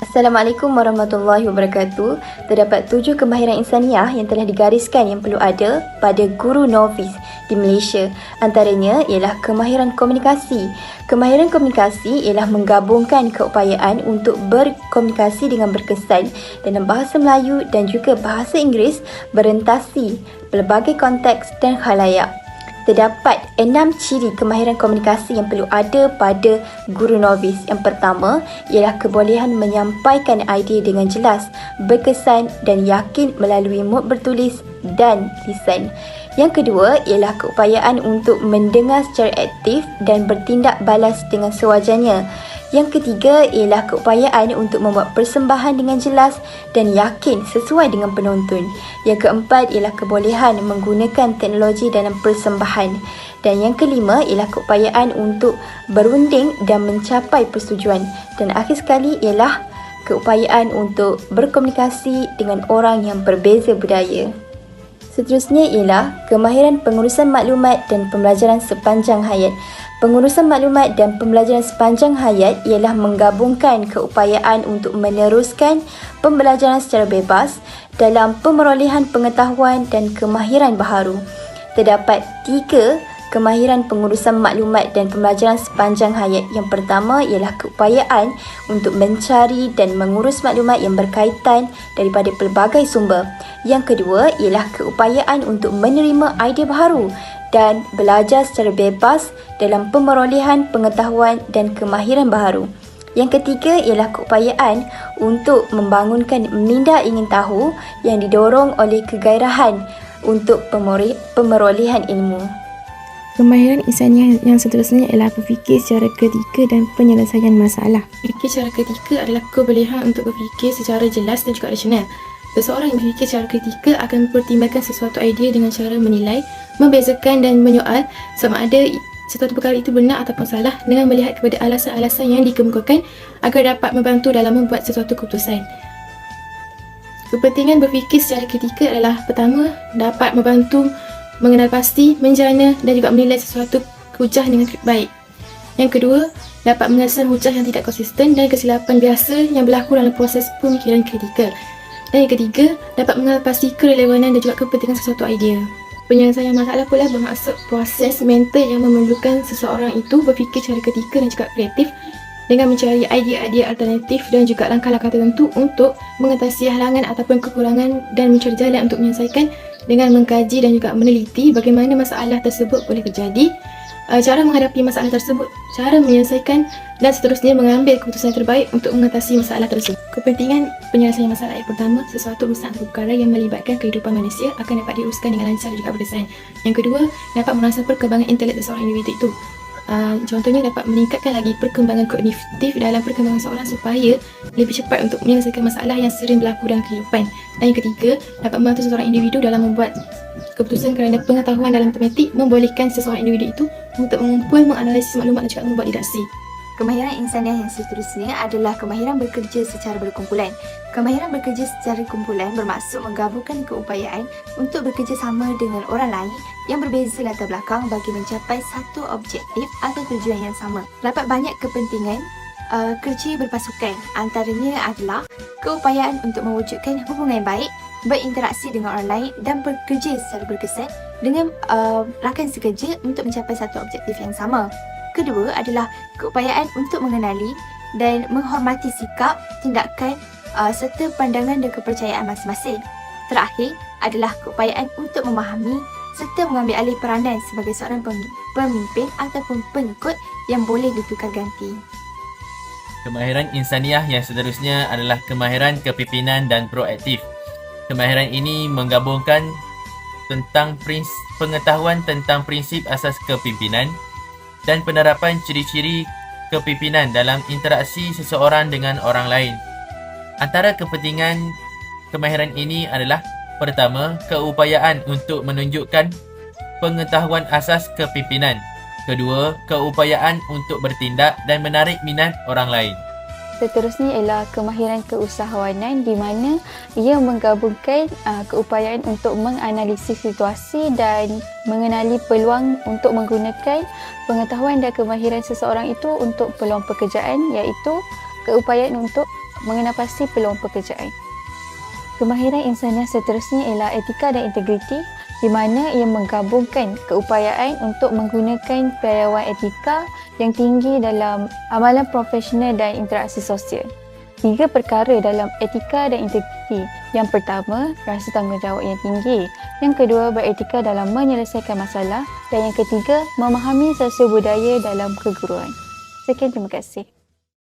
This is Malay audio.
Assalamualaikum warahmatullahi wabarakatuh. Terdapat 7 kemahiran insaniah yang telah digariskan yang perlu ada pada guru novis di Malaysia. Antaranya ialah kemahiran komunikasi. Kemahiran komunikasi ialah menggabungkan keupayaan untuk berkomunikasi dengan berkesan dalam bahasa Melayu dan juga bahasa Inggeris berentasi pelbagai konteks dan khalayak. Terdapat 6 ciri kemahiran komunikasi yang perlu ada pada guru novis. Yang pertama ialah kebolehan menyampaikan idea dengan jelas, berkesan dan yakin melalui mood bertulis dan lisan. Yang kedua ialah keupayaan untuk mendengar secara aktif dan bertindak balas dengan sewajarnya. Yang ketiga ialah keupayaan untuk membuat persembahan dengan jelas dan yakin sesuai dengan penonton. Yang keempat ialah kebolehan menggunakan teknologi dalam persembahan. Dan yang kelima ialah keupayaan untuk berunding dan mencapai persetujuan. Dan akhir sekali ialah keupayaan untuk berkomunikasi dengan orang yang berbeza budaya. Seterusnya ialah kemahiran pengurusan maklumat dan pembelajaran sepanjang hayat. Pengurusan maklumat dan pembelajaran sepanjang hayat ialah menggabungkan keupayaan untuk meneruskan pembelajaran secara bebas dalam pemerolehan pengetahuan dan kemahiran baharu. Terdapat 3 kemahiran pengurusan maklumat dan pembelajaran sepanjang hayat. Yang pertama ialah keupayaan untuk mencari dan mengurus maklumat yang berkaitan daripada pelbagai sumber. Yang kedua ialah keupayaan untuk menerima idea baharu dan belajar secara bebas dalam pemerolehan pengetahuan dan kemahiran baharu. Yang ketiga ialah keupayaan untuk membangunkan minda ingin tahu yang didorong oleh kegairahan untuk pemerolehan ilmu. Kemahiran insaniah yang seterusnya ialah berfikir secara ketika dan penyelesaian masalah. Berfikir secara ketika adalah kebolehan untuk berfikir secara jelas dan juga rasional. Seseorang yang berfikir secara ketika akan mempertimbangkan sesuatu idea dengan cara menilai, membezakan dan menyoal sama ada sesuatu perkara itu benar ataupun salah dengan melihat kepada alasan-alasan yang dikemukakan agar dapat membantu dalam membuat sesuatu keputusan. Kepentingan berfikir secara ketika adalah pertama, dapat membantu mengenal pasti, menjana dan juga menilai sesuatu hujah dengan baik. Yang kedua, dapat menyelesaikan hujah yang tidak konsisten dan kesilapan biasa yang berlaku dalam proses pemikiran kritikal. Dan yang ketiga, dapat mengenal pasti kerelevanan dan juga kepentingan sesuatu idea. Penyelesaian masalah pula bermaksud proses mental yang memerlukan seseorang itu berfikir secara ketika dan juga kreatif dengan mencari idea-idea alternatif dan juga langkah-langkah tertentu untuk mengatasi halangan ataupun kekurangan dan mencari jalan untuk menyelesaikan dengan mengkaji dan juga meneliti bagaimana masalah tersebut boleh terjadi, cara menghadapi masalah tersebut, cara menyelesaikan dan seterusnya mengambil keputusan terbaik untuk mengatasi masalah tersebut. Kepentingan penyelesaian masalah yang pertama, sesuatu urusan atau perkara yang melibatkan kehidupan manusia akan dapat diuruskan dengan lancar dan juga berdesain. Yang kedua, dapat merangsang perkembangan intelek seseorang individu itu. Contohnya dapat meningkatkan lagi perkembangan kognitif dalam perkembangan seorang supaya lebih cepat untuk menyelesaikan masalah yang sering berlaku dalam kehidupan. Dan yang ketiga, dapat membantu seseorang individu dalam membuat keputusan kerana pengetahuan dalam matematik membolehkan seseorang individu itu untuk mengumpul, menganalisis maklumat dan juga membuat didaksi. Kemahiran insaniah yang seterusnya adalah kemahiran bekerja secara berkumpulan. Kemahiran bekerja secara kumpulan bermaksud menggabungkan keupayaan untuk bekerjasama dengan orang lain yang berbeza latar belakang bagi mencapai satu objektif atau tujuan yang sama. Terdapat banyak kepentingan kerja berpasukan. Antaranya adalah keupayaan untuk mewujudkan hubungan yang baik, berinteraksi dengan orang lain dan bekerja secara berkesan dengan rakan sekerja untuk mencapai satu objektif yang sama. Kedua adalah keupayaan untuk mengenali dan menghormati sikap, tindakan serta pandangan dan kepercayaan masing-masing. Terakhir adalah keupayaan untuk memahami serta mengambil alih peranan sebagai seorang pemimpin ataupun pengikut yang boleh ditukar ganti. Kemahiran insaniah yang seterusnya adalah kemahiran kepimpinan dan proaktif. Kemahiran ini menggabungkan tentang pengetahuan tentang prinsip asas kepimpinan dan penerapan ciri-ciri kepimpinan dalam interaksi seseorang dengan orang lain. Antara kepentingan kemahiran ini adalah pertama, keupayaan untuk menunjukkan pengetahuan asas kepimpinan. Kedua, keupayaan untuk bertindak dan menarik minat orang lain. Seterusnya ialah kemahiran keusahawanan di mana ia menggabungkan keupayaan untuk menganalisis situasi dan mengenali peluang untuk menggunakan pengetahuan dan kemahiran seseorang itu untuk peluang pekerjaan, iaitu keupayaan untuk mengenal pasti peluang pekerjaan. Kemahiran insaniah seterusnya ialah etika dan integriti, di mana ia menggabungkan keupayaan untuk menggunakan piawaian etika yang tinggi dalam amalan profesional dan interaksi sosial. 3 perkara dalam etika dan integriti. Yang pertama, rasa tanggungjawab yang tinggi. Yang kedua, beretika dalam menyelesaikan masalah. Dan yang ketiga, memahami sosial budaya dalam keguruan. Sekian, terima kasih.